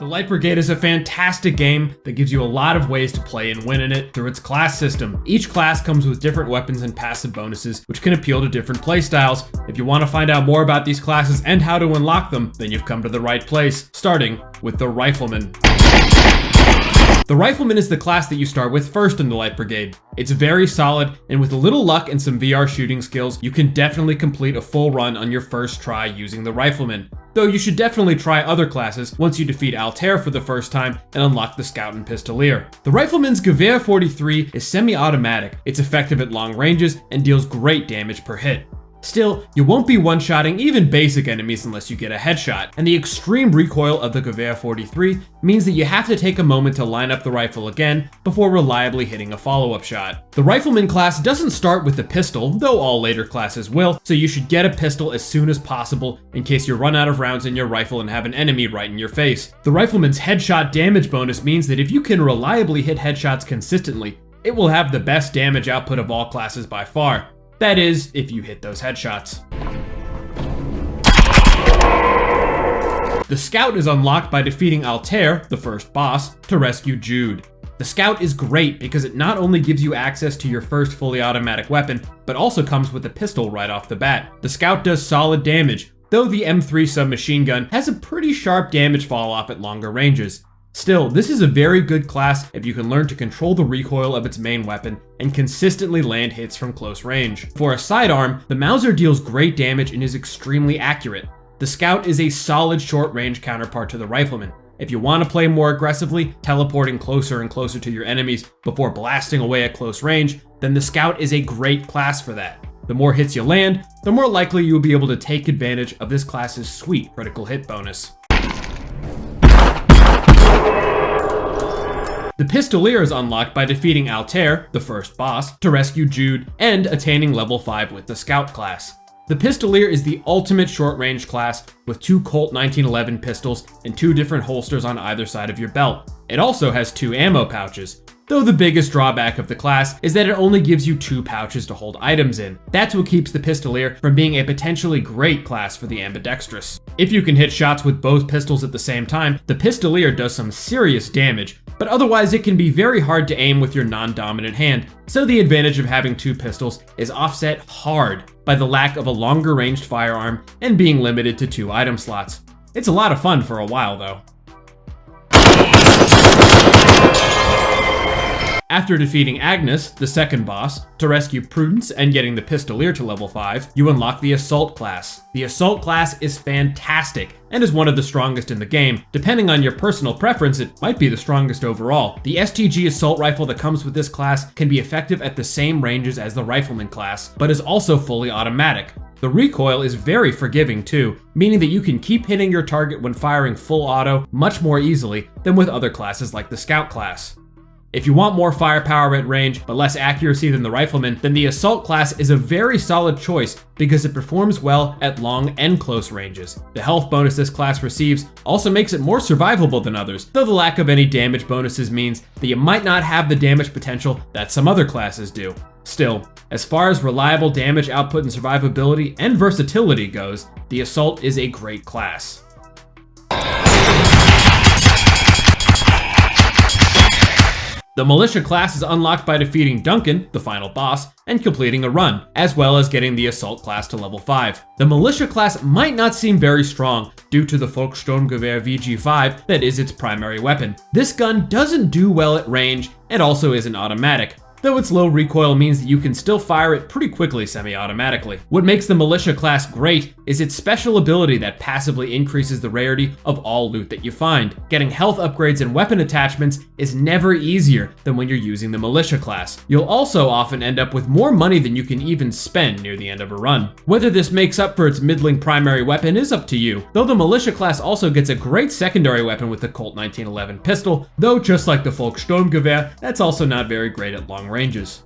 The Light Brigade is a fantastic game that gives you a lot of ways to play and win in it through its class system. Each class comes with different weapons and passive bonuses, which can appeal to different playstyles. If you want to find out more about these classes and how to unlock them, then you've come to the right place, starting with the Rifleman. The Rifleman is the class that you start with first in the Light Brigade. It's very solid, and with a little luck and some VR shooting skills, you can definitely complete a full run on your first try using the Rifleman. Though you should definitely try other classes once you defeat Altair for the first time and unlock the Scout and Pistoleer. The Rifleman's Gewehr 43 is semi-automatic, it's effective at long ranges, and deals great damage per hit. Still, you won't be one-shotting even basic enemies unless you get a headshot, and the extreme recoil of the Gewehr 43 means that you have to take a moment to line up the rifle again before reliably hitting a follow-up shot. The Rifleman class doesn't start with the pistol, though all later classes will, so you should get a pistol as soon as possible in case you run out of rounds in your rifle and have an enemy right in your face. The Rifleman's headshot damage bonus means that if you can reliably hit headshots consistently, it will have the best damage output of all classes by far. That is, if you hit those headshots. The Scout is unlocked by defeating Altair, the first boss, to rescue Jude. The Scout is great because it not only gives you access to your first fully automatic weapon, but also comes with a pistol right off the bat. The Scout does solid damage, though the M3 submachine gun has a pretty sharp damage fall off at longer ranges. Still, this is a very good class if you can learn to control the recoil of its main weapon and consistently land hits from close range. For a sidearm, the Mauser deals great damage and is extremely accurate. The Scout is a solid short-range counterpart to the Rifleman. If you want to play more aggressively, teleporting closer and closer to your enemies before blasting away at close range, then the Scout is a great class for that. The more hits you land, the more likely you will be able to take advantage of this class's sweet critical hit bonus. The Pistoleer is unlocked by defeating Altair, the first boss, to rescue Jude, and attaining level 5 with the Scout class. The Pistoleer is the ultimate short-range class with 2 Colt 1911 pistols and 2 different holsters on either side of your belt. It also has 2 ammo pouches, though the biggest drawback of the class is that it only gives you 2 pouches to hold items in. That's what keeps the Pistoleer from being a potentially great class for the ambidextrous. If you can hit shots with both pistols at the same time, the Pistoleer does some serious damage, but otherwise it can be very hard to aim with your non-dominant hand, so the advantage of having 2 pistols is offset hard by the lack of a longer ranged firearm and being limited to 2 item slots. It's a lot of fun for a while though. After defeating Agnes, the second boss, to rescue Prudence and getting the Pistoleer to level 5, you unlock the Assault class. The Assault class is fantastic and is one of the strongest in the game. Depending on your personal preference, it might be the strongest overall. The STG assault rifle that comes with this class can be effective at the same ranges as the Rifleman class, but is also fully automatic. The recoil is very forgiving too, meaning that you can keep hitting your target when firing full auto much more easily than with other classes like the Scout class. If you want more firepower at range, but less accuracy than the Rifleman, then the Assault class is a very solid choice because it performs well at long and close ranges. The health bonus this class receives also makes it more survivable than others, though the lack of any damage bonuses means that you might not have the damage potential that some other classes do. Still, as far as reliable damage output and survivability and versatility goes, the Assault is a great class. The Militia class is unlocked by defeating Duncan, the final boss, and completing a run, as well as getting the Assault class to level 5. The Militia class might not seem very strong due to the Volkssturmgewehr VG5 that is its primary weapon. This gun doesn't do well at range and also isn't automatic, though its low recoil means that you can still fire it pretty quickly semi-automatically. What makes the Militia class great is its special ability that passively increases the rarity of all loot that you find. Getting health upgrades and weapon attachments is never easier than when you're using the Militia class. You'll also often end up with more money than you can even spend near the end of a run. Whether this makes up for its middling primary weapon is up to you, though the Militia class also gets a great secondary weapon with the Colt 1911 pistol, though just like the Volkssturmgewehr, that's also not very great at long ranges.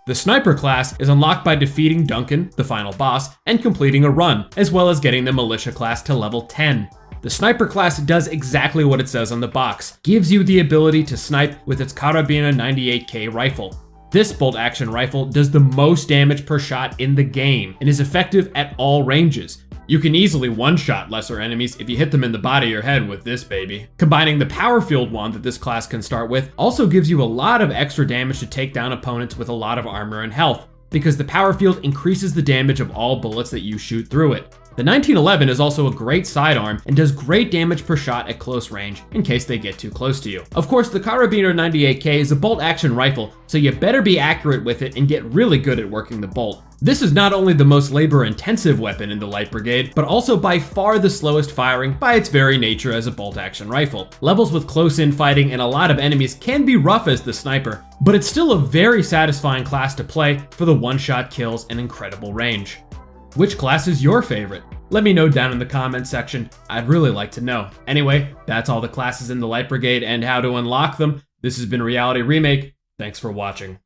The Sniper class is unlocked by defeating Duncan, the final boss, and completing a run, as well as getting the Militia class to level 10. The Sniper class does exactly what it says on the box, gives you the ability to snipe with its Karabiner 98K rifle. This bolt-action rifle does the most damage per shot in the game, and is effective at all ranges. You can easily one-shot lesser enemies if you hit them in the body or head with this baby. Combining the power field wand that this class can start with also gives you a lot of extra damage to take down opponents with a lot of armor and health, because the power field increases the damage of all bullets that you shoot through it. The 1911 is also a great sidearm and does great damage per shot at close range in case they get too close to you. Of course, the Carabiner 98K is a bolt-action rifle, so you better be accurate with it and get really good at working the bolt. This is not only the most labor-intensive weapon in the Light Brigade, but also by far the slowest firing by its very nature as a bolt-action rifle. Levels with close-in fighting and a lot of enemies can be rough as the sniper, but it's still a very satisfying class to play for the one-shot kills and incredible range. Which class is your favorite? Let me know down in the comments section. I'd really like to know. Anyway, that's all the classes in the Light Brigade and how to unlock them. This has been Reality Remake. Thanks for watching.